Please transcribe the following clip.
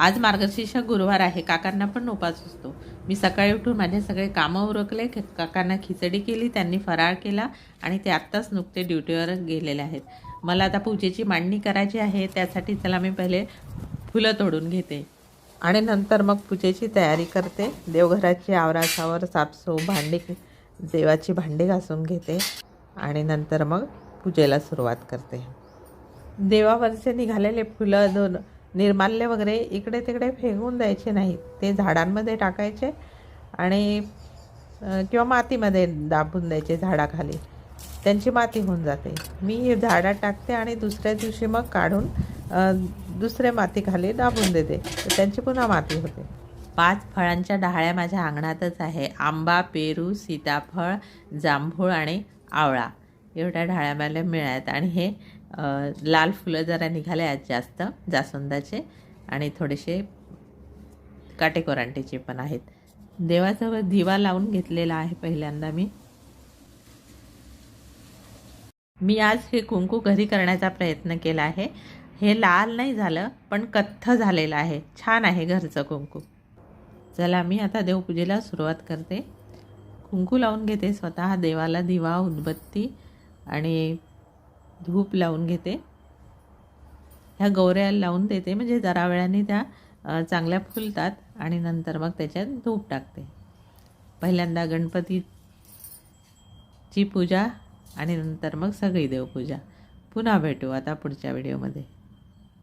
आज मार्गशीर्ष गुरुवार आहे, काकांना पण उपास असतो। मी सकाळी उठून माझे सगळे कामं उरकले, काकांना खिचडी केली, त्यांनी फराळ केला आणि ते आत्ताच नुकते ड्युटीवर गेलेले आहेत। मला आता पूजेची मांडणी करायची आहे, त्यासाठी चला मी पहिले फुलं तोडून घेते आणि नंतर मग पूजेची तयारी करते। देवघराची आवरासावर साफसूफ भांडी, देवाची भांडी घासून घेते आणि नंतर मग पूजेला सुरुवात करते। देवावरचे निघालेले फुलं निर्माल्य वगैरे इकडे तिकडे फेकून द्यायचे नाहीत, ते झाडांमध्ये टाकायचे आणि किंवा मातीमध्ये दाबून द्यायचे झाडाखाली, त्यांची माती होऊन जाते। मी झाडात टाकते आणि दुसऱ्या दिवशी मग काढून दुसऱ्या मातीखाली दाबून देते, तर त्यांची पुन्हा माती होते। 5 फळांच्या डहाळ्या माझ्या अंगणातच आहे। आंबा, पेरू, सीताफळ, जांभूळ आणि आवळा एवढ्या ढाळ्या मला मिळाल्यात आणि हे लाल फुलं जरा निघाले आहेत जास्त, जास्वंदाचे आणि थोडेसे काटेकोरांटीचे पण आहेत। देवाजवळ दिवा लावून घेतलेला आहे पहिल्यांदा मी आज हे कुंकू घरी करण्याचा प्रयत्न केला आहे। हे लाल नाही झालं पण कथ्थ झालेलं आहे, छान आहे घरचं कुंकू। चला मी आता देवपूजेला सुरुवात करते। कुंकू लावून घेते स्वतः देवाला, दिवा, उदबत्ती आणि धूप लावून घेते। ह्या गौऱ्या लावून देते म्हणजे जरा वेळाने त्या चांगल्या फुलतात आणि नंतर मग त्याच्यात धूप टाकते। पहिल्यांदा गणपतीची पूजा आणि नंतर मग सगळी देवपूजा। पुन्हा भेटू आता पुढच्या व्हिडिओमध्ये।